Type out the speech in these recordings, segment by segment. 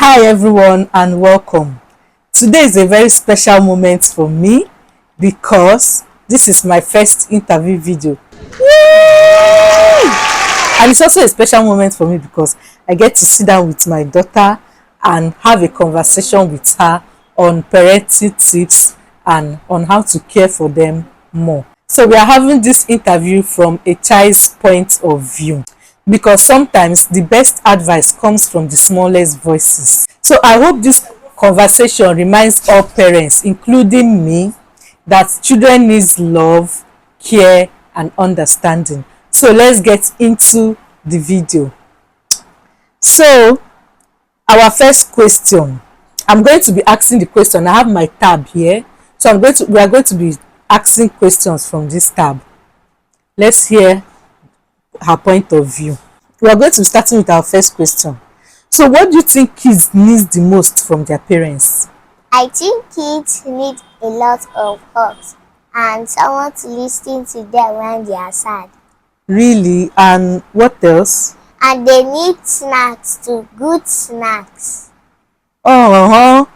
Hi everyone and welcome. Today is a very special moment for me because this is my first interview video. Yay! And it's also a special moment for me because I get to sit down with my daughter and have a conversation with her on parenting tips and on how to care for them more. So we are having this interview from a child's point of view, because sometimes the best advice comes from the smallest voices. So I hope this conversation reminds all parents, including me, that children need love, care, and understanding. So let's get into the video. So our first question, I'm going to be asking the question. I have my tab here, so we are going to be asking questions from this tab. Let's hear her point of view. We are going to be starting with our first question. So what do you think kids need the most from their parents? I think kids need a lot of hugs and someone to listen to them when they are sad. Really? And what else? And they need snacks too, good snacks. Oh,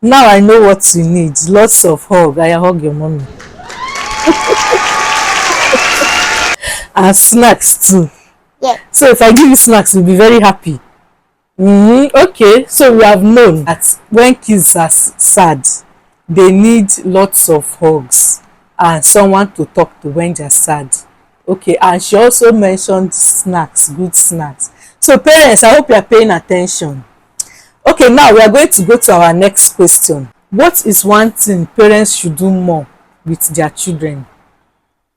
now I know what you need. Lots of hug. I hug your mommy. And snacks too. Yeah. So if I give you snacks, you'll be very happy. Okay, so we have known that when kids are sad, they need lots of hugs and someone to talk to when they're sad. Okay, and she also mentioned snacks, good snacks. So parents, I hope you are paying attention. Okay, now we are going to go to our next question. What is one thing parents should do more with their children?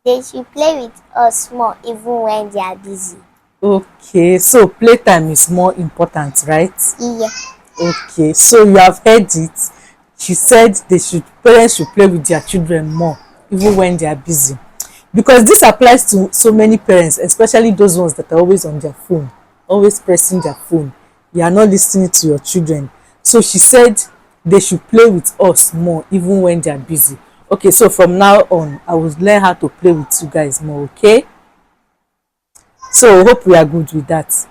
They should play with us more even when they are busy. Okay, so playtime is more important, right? Yeah. Okay, so you have heard it. She said parents should play with their children more even when they are busy, because this applies to so many parents, especially those ones that are always on their phone, always pressing their phone. You are not listening to your children. So she said they should play with us more even when they are busy. Okay, so from now on I will learn how to play with you guys more. Okay, so hope we are good with that.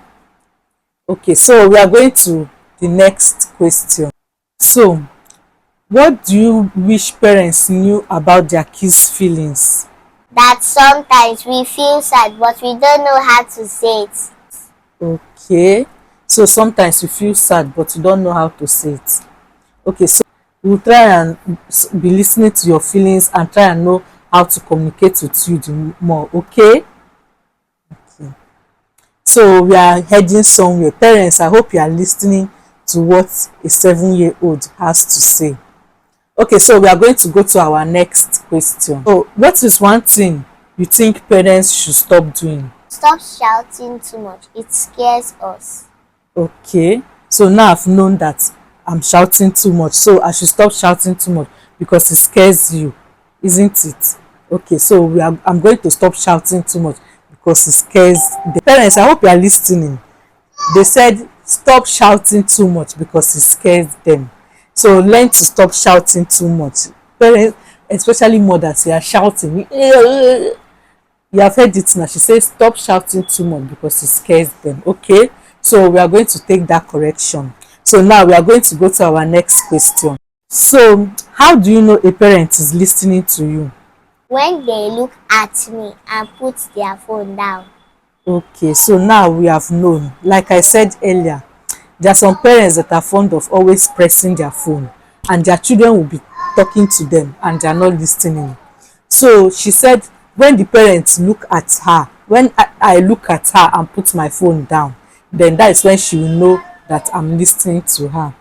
Okay, so we are going to the next question. So what do you wish parents knew about their kids' feelings? That sometimes we feel sad but we don't know how to say it. Okay, so sometimes you feel sad but you don't know how to say it. Okay, so we'll try and be listening to your feelings and try and know how to communicate with you more. Okay. So we are heading somewhere. Parents, I hope you are listening to what a 7-year-old has to say. Okay, so we are going to go to our next question. So what is one thing you think parents should stop doing? Stop shouting too much. It scares us. Okay, so now I've known that I'm shouting too much, so I should stop shouting too much because it scares you, isn't it? Okay, so I'm going to stop shouting too much because it scares the parents. I hope you are listening. They said stop shouting too much because it scares them. So learn to stop shouting too much. Parents, especially mothers, they are shouting. You have heard it now. She says stop shouting too much because it scares them. Okay, so we are going to take that correction. So now we are going to go to our next question. So how do you know a parent is listening to you? When they look at me and put their phone down. Okay, so now we have known. Like I said earlier, there are some parents that are fond of always pressing their phone and their children will be talking to them and they are not listening. So she said when the parents look at her, when I look at her and put my phone down, then that is when she will know that I'm listening to her.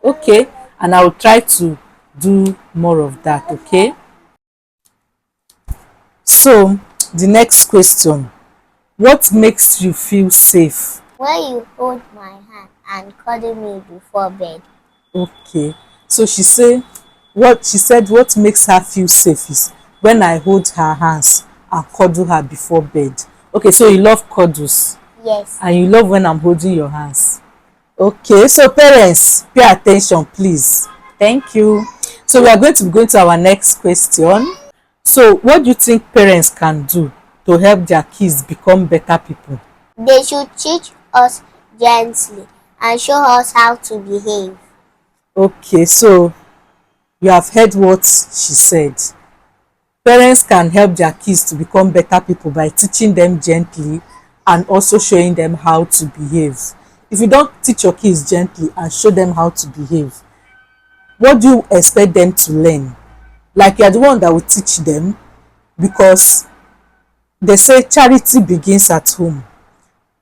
Okay, and I will try to do more of that. Okay, so the next question, what makes you feel safe? When you hold my hand and cuddle me before bed. Okay, so she said what makes her feel safe is when I hold her hands and cuddle her before bed. Okay, so you love cuddles. Yes. And you love when I'm holding your hands. Okay, so parents, pay attention please. Thank you. So we are going to be going to our next question. So what do you think parents can do to help their kids become better people? They should teach us gently and show us how to behave. Okay, so you have heard what she said. Parents can help their kids to become better people by teaching them gently and also showing them how to behave. If you don't teach your kids gently and show them how to behave, what do you expect them to learn? Like, you are the one that will teach them, because they say charity begins at home.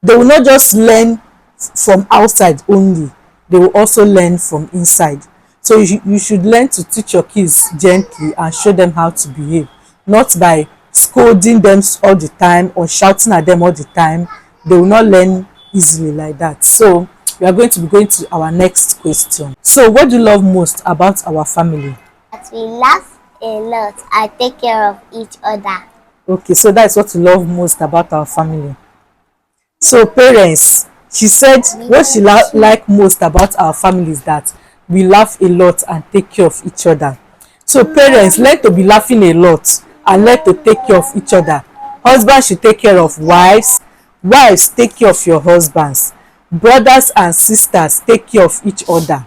They will not just learn from outside only, they will also learn from inside. So you should learn to teach your kids gently and show them how to behave, not by scolding them all the time or shouting at them all the time. They will not learn easily like that. So we are going to be going to our next question. So what do you love most about our family? That we laugh a lot and take care of each other. Okay, so that's what you love most about our family. So parents, she said what she like most about our family is that we laugh a lot and take care of each other. So parents, learn to be laughing a lot and learn to take care of each other. Husbands should take care of wives. Wives, take care of your husbands. Brothers and sisters, take care of each other,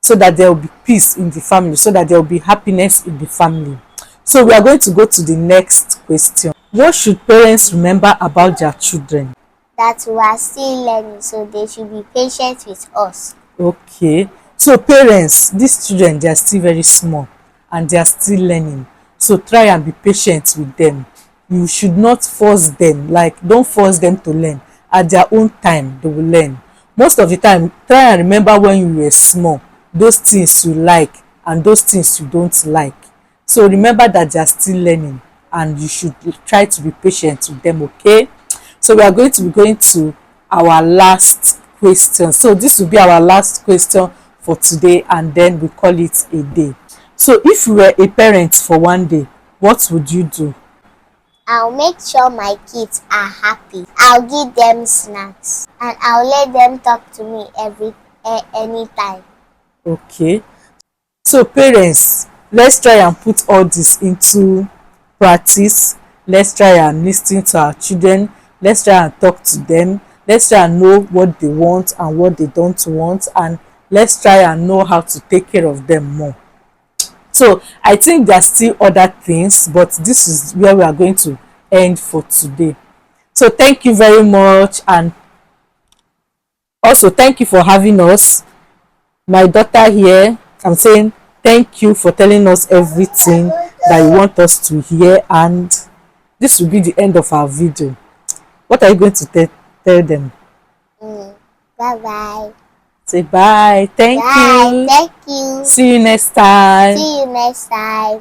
so that there will be peace in the family, so that there will be happiness in the family. So we are going to go to the next question. What should parents remember about their children? That we are still learning, so they should be patient with us. Okay, so parents, these children, they are still very small and they are still learning, so try and be patient with them. You should not force them, like, don't force them to learn. At their own time they will learn. Most of the time, try and remember when you were small, those things you like and those things you don't like. So remember that they are still learning and you should try to be patient with them. Okay, so we are going to be going to our last question. So this will be our last question for today, and then we call it a day. So if you were a parent for one day, what would you do? I'll make sure my kids are happy. I'll give them snacks and I'll let them talk to me anytime. Okay, so parents, let's try and put all this into practice. Let's try and listen to our children. Let's try and talk to them. Let's try and know what they want and what they don't want, and let's try and know how to take care of them more. So I think there are still other things, but this is where we are going to end for today. So thank you very much, and also thank you for having us. My daughter here, I'm saying thank you for telling us everything that you want us to hear, and this will be the end of our video. What are you going to tell them? Bye bye. Say bye. Thank Bye. you. Thank you. See you next time. See you next time.